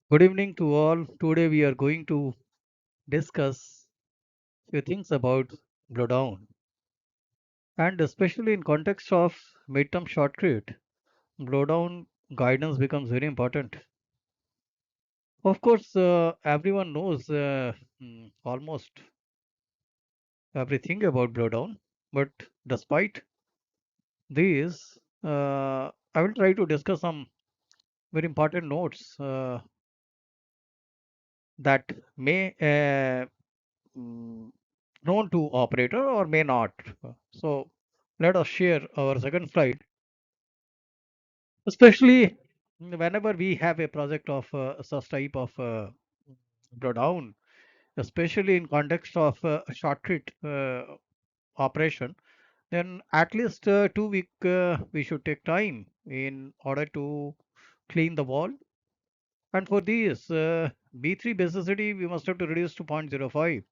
Good evening to all. Today we are going to discuss few things about blowdown, and especially in context of midterm shortcut, blowdown guidance becomes very important. Of course, everyone knows almost everything about blowdown, but despite this, I will try to discuss some very important notes that may mm, known to operator or may not. So let us share our second slide, especially whenever we have a project of such type of drawdown, especially in context of short treat operation, then at least 2 week we should take time in order to clean the wall. And for this B3 basicity, we must have to reduce to 0.05.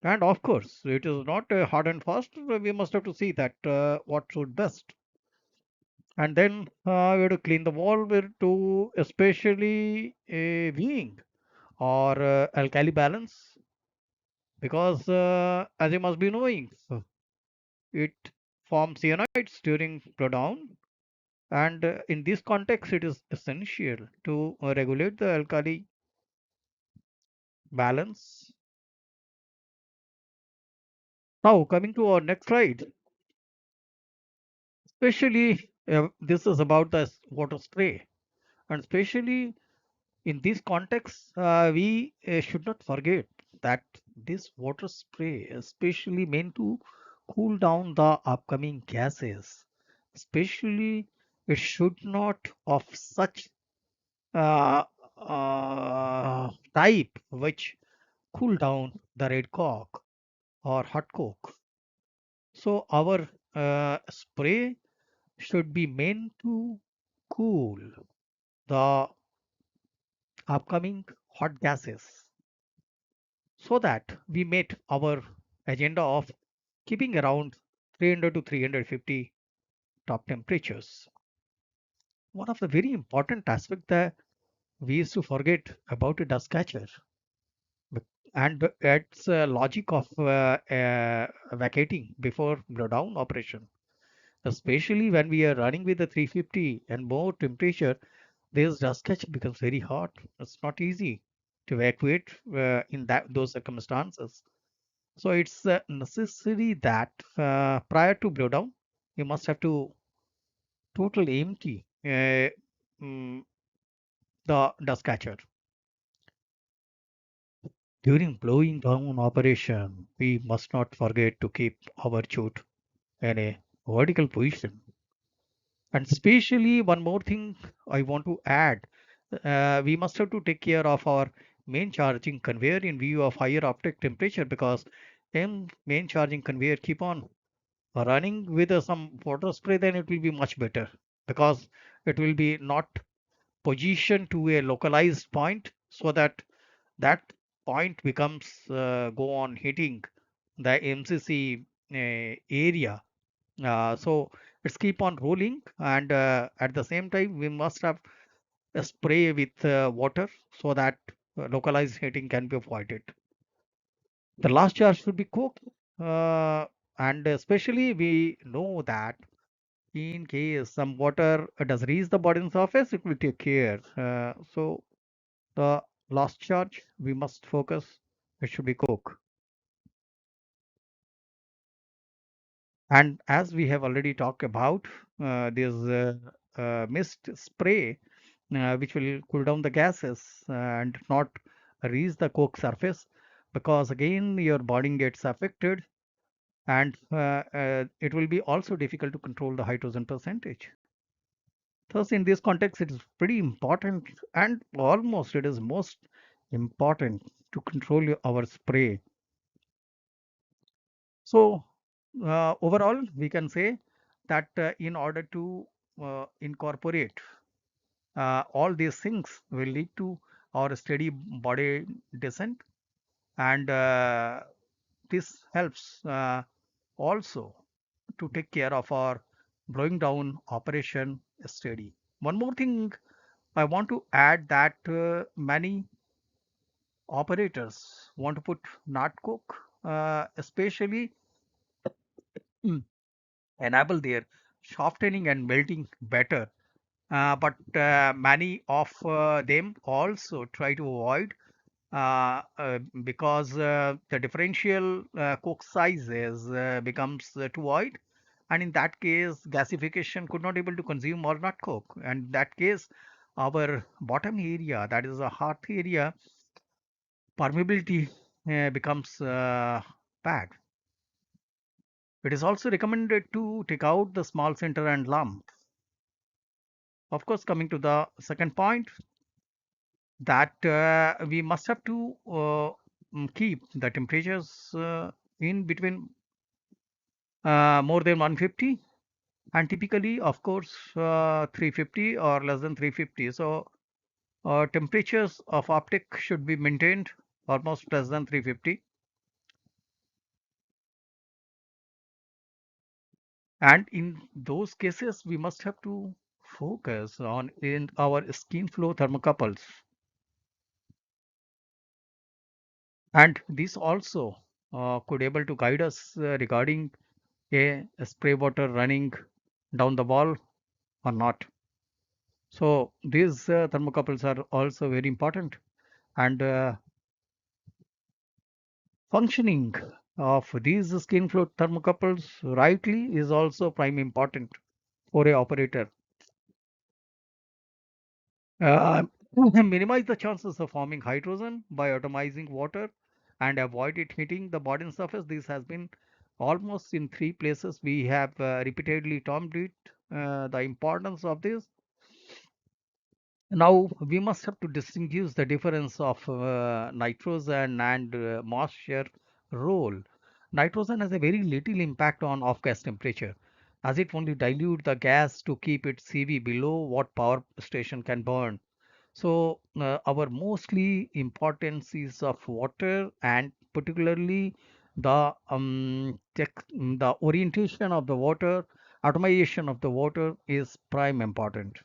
And of course, it is not hard and fast. We must have to see that what suit best. And then we have to clean the wall to especially viewing or alkali balance because as you must be knowing, it forms cyanides during blowdown. And in this context, it is essential to regulate the alkali balance. Now, coming to our next slide, especially this is about the water spray, and especially in this context, we should not forget that this water spray is especially meant to cool down the upcoming gases. Especially, it should not of such uh, type which cool down the red coke or hot coke. So our spray should be meant to cool the upcoming hot gases so that we met our agenda of keeping around 300 to 350 top temperatures. One of the very important aspects that we used to forget about a dust catcher and its logic of vacating before blowdown operation, especially when we are running with the 350 and more temperature. This dust catcher becomes very hot. It's not easy to evacuate in those circumstances. So it's necessary that prior to blowdown, you must have to totally empty mm, the dust catcher. During blowing down operation, we must not forget to keep our chute in a vertical position. And especially one more thing I want to add, we must have to take care of our main charging conveyor in view of higher optic temperature because main charging conveyor keep on running with some water spray, then it will be much better because it will be not positioned to a localized point so that that point becomes go on hitting the MCC area. So it's keep on rolling, and at the same time we must have a spray with water so that localized hitting can be avoided. The last charge should be cooked, uh, and especially we know that in case some water does reach the bottom surface, it will take care. So the last charge we must focus. It should be coke. And as we have already talked about this mist spray, which will cool down the gases and not reach the coke surface, because again your body gets affected, and it will be also difficult to control the hydrogen percentage. Thus, in this context, it is pretty important, and almost it is most important to control our spray. So, overall, we can say that in order to incorporate all these things will lead to our steady body descent, and this helps also to take care of our blowing down operation steady. One more thing I want to add that many operators want to put nut coke, especially mm, enable their softening and melting better. But many of them also try to avoid because the differential coke sizes becomes too wide, and in that case gasification could not able to consume more nut coke, and in that case our bottom area, that is a hearth area, permeability becomes bad. It is also recommended to take out the small center and lump. Of course, coming to the second point, that we must have to keep the temperatures in between more than 150, and typically of course 350 or less than 350. So temperatures of optic should be maintained almost less than 350, and in those cases we must have to focus on in our skin flow thermocouples, and this also could able to guide us regarding a spray water running down the wall or not. So these thermocouples are also very important, and functioning of these skin flow thermocouples rightly is also prime important for a operator. Uh, minimize the chances of forming hydrogen by atomizing water and avoid it hitting the body surface. This has been almost in three places we have repeatedly termed it, the importance of this. Now we must have to distinguish the difference of nitrogen and moisture role. Nitrogen has a very little impact on off-gas temperature, as it only dilute the gas to keep its CV below what power station can burn. So our mostly importance is of water, and particularly the orientation of the water, atomization of the water is prime important.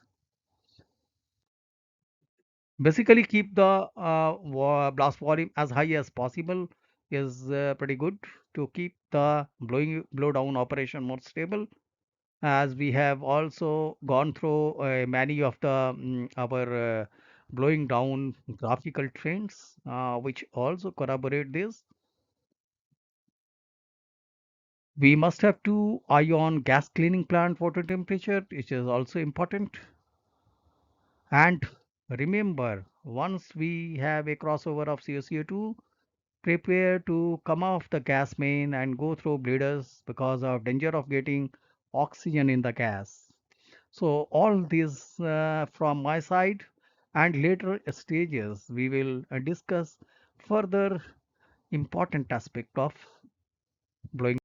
Basically, keep the blast volume as high as possible is pretty good to keep the blow down operation more stable. As we have also gone through many of the our blowing down graphical trends, which also corroborate this. We must have to eye on gas cleaning plant water temperature, which is also important. And remember, once we have a crossover of CO2, prepare to come off the gas main and go through bleeders because of danger of getting oxygen in the gas. So all this from my side, and later stages we will discuss further important aspect of blowing